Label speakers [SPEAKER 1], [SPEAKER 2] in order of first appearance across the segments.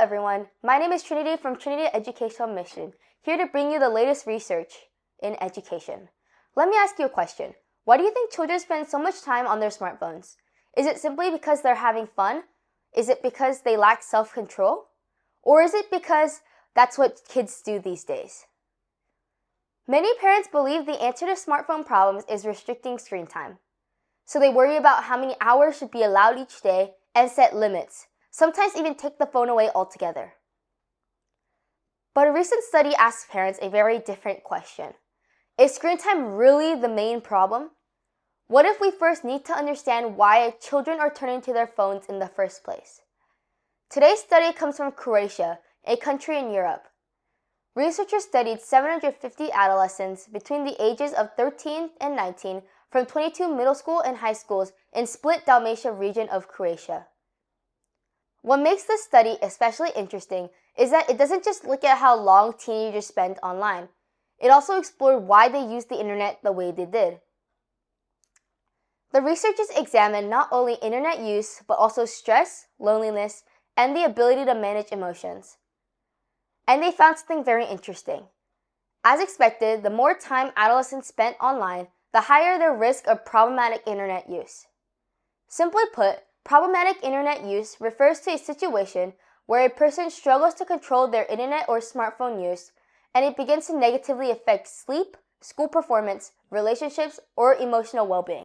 [SPEAKER 1] everyone, my name is Trinity from Trinity Educational Mission, here to bring you the latest research in education. Let me ask you a question. Why do you think children spend so much time on their smartphones? Is it simply because they're having fun? Is it because they lack self-control? Or is it because that's what kids do these days? Many parents believe the answer to smartphone problems is restricting screen time. So they worry about how many hours should be allowed each day and set limits, sometimes even take the phone away altogether. But a recent study asked parents a very different question. Is screen time really the main problem? What if we first need to understand why children are turning to their phones in the first place? Today's study comes from Croatia, a country in Europe. Researchers studied 750 adolescents between the ages of 13 and 19 from 22 middle school and high schools in Split Dalmatia region of Croatia. What makes this study especially interesting is that it doesn't just look at how long teenagers spend online. It also explored why they use the internet the way they did. The researchers examined not only internet use, but also stress, loneliness, and the ability to manage emotions. And they found something very interesting. As expected, the more time adolescents spent online, the higher their risk of problematic internet use. Simply put, problematic internet use refers to a situation where a person struggles to control their internet or smartphone use, and it begins to negatively affect sleep, school performance, relationships, or emotional well-being.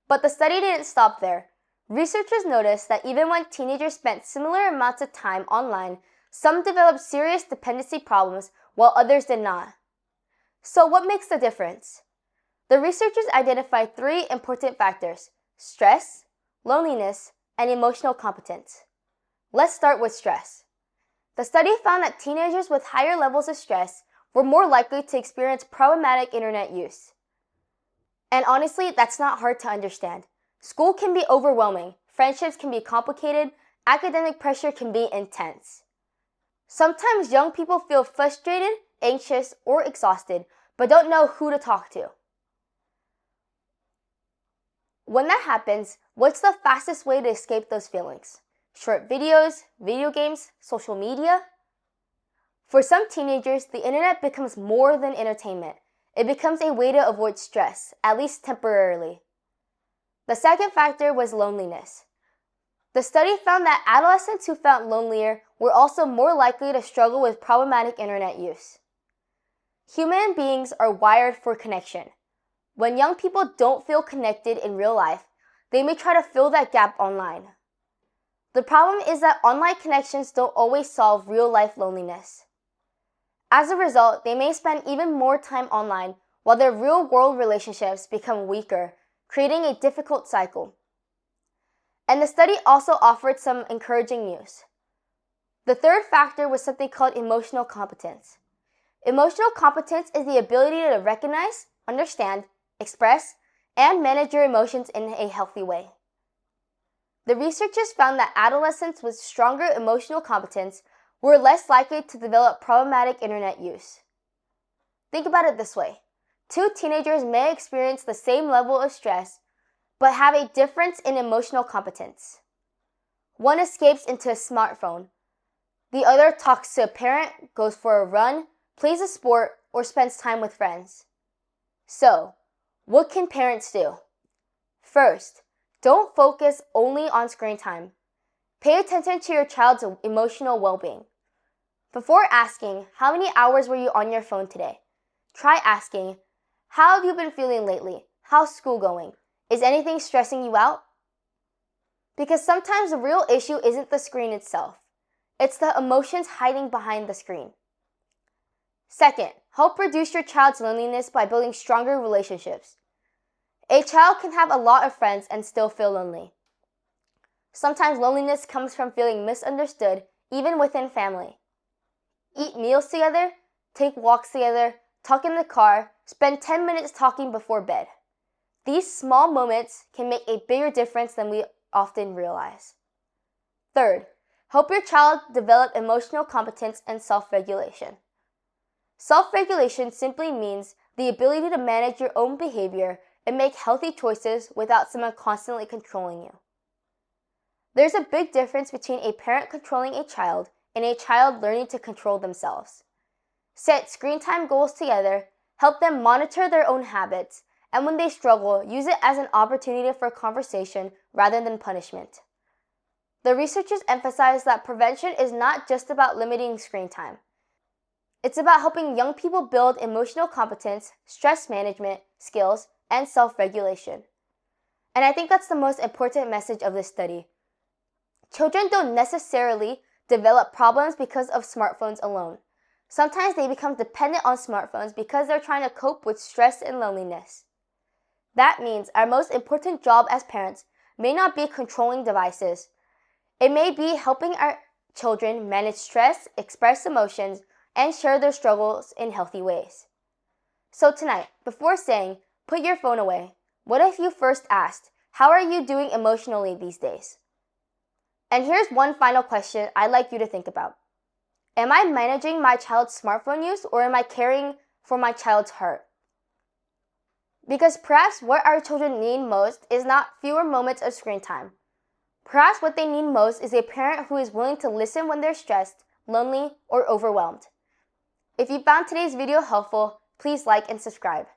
[SPEAKER 1] But the study didn't stop there. Researchers noticed that even when teenagers spent similar amounts of time online, some developed serious dependency problems while others did not. So what makes the difference? The researchers identified three important factors: stress, loneliness, and emotional competence. Let's start with stress. The study found that teenagers with higher levels of stress were more likely to experience problematic internet use. And honestly, that's not hard to understand. School can be overwhelming, friendships can be complicated, academic pressure can be intense. Sometimes young people feel frustrated, anxious, or exhausted, but don't know who to talk to. When that happens, what's the fastest way to escape those feelings? Short videos, video games, social media? For some teenagers, the internet becomes more than entertainment. It becomes a way to avoid stress, at least temporarily. The second factor was loneliness. The study found that adolescents who felt lonelier were also more likely to struggle with problematic internet use. Human beings are wired for connection. When young people don't feel connected in real life, they may try to fill that gap online. The problem is that online connections don't always solve real-life loneliness. As a result, they may spend even more time online while their real-world relationships become weaker, creating a difficult cycle. And the study also offered some encouraging news. The third factor was something called emotional competence. Emotional competence is the ability to recognize, understand, express, and manage your emotions in a healthy way. The researchers found that adolescents with stronger emotional competence were less likely to develop problematic internet use. Think about it this way. Two teenagers may experience the same level of stress, but have a difference in emotional competence. One escapes into a smartphone. The other talks to a parent, goes for a run, plays a sport, or spends time with friends. So, what can parents do? First, don't focus only on screen time. Pay attention to your child's emotional well-being. Before asking, how many hours were you on your phone today? Try asking, how have you been feeling lately? How's school going? Is anything stressing you out? Because sometimes the real issue isn't the screen itself. It's the emotions hiding behind the screen. Second, help reduce your child's loneliness by building stronger relationships. A child can have a lot of friends and still feel lonely. Sometimes loneliness comes from feeling misunderstood, even within family. Eat meals together, take walks together, talk in the car, spend 10 minutes talking before bed. These small moments can make a bigger difference than we often realize. Third, help your child develop emotional competence and self-regulation. Self-regulation simply means the ability to manage your own behavior and make healthy choices without someone constantly controlling you. There's a big difference between a parent controlling a child in a child learning to control themselves. Set screen time goals together, help them monitor their own habits, and when they struggle, use it as an opportunity for conversation rather than punishment. The researchers emphasize that prevention is not just about limiting screen time. It's about helping young people build emotional competence, stress management skills, and self-regulation. And I think that's the most important message of this study. Children don't necessarily develop problems because of smartphones alone. Sometimes they become dependent on smartphones because they're trying to cope with stress and loneliness. That means our most important job as parents may not be controlling devices. It may be helping our children manage stress, express emotions, and share their struggles in healthy ways. So tonight, before saying, put your phone away, what if you first asked, how are you doing emotionally these days? And here's one final question I'd like you to think about. Am I managing my child's smartphone use, or am I caring for my child's heart? Because perhaps what our children need most is not fewer moments of screen time. Perhaps what they need most is a parent who is willing to listen when they're stressed, lonely, or overwhelmed. If you found today's video helpful, please like and subscribe.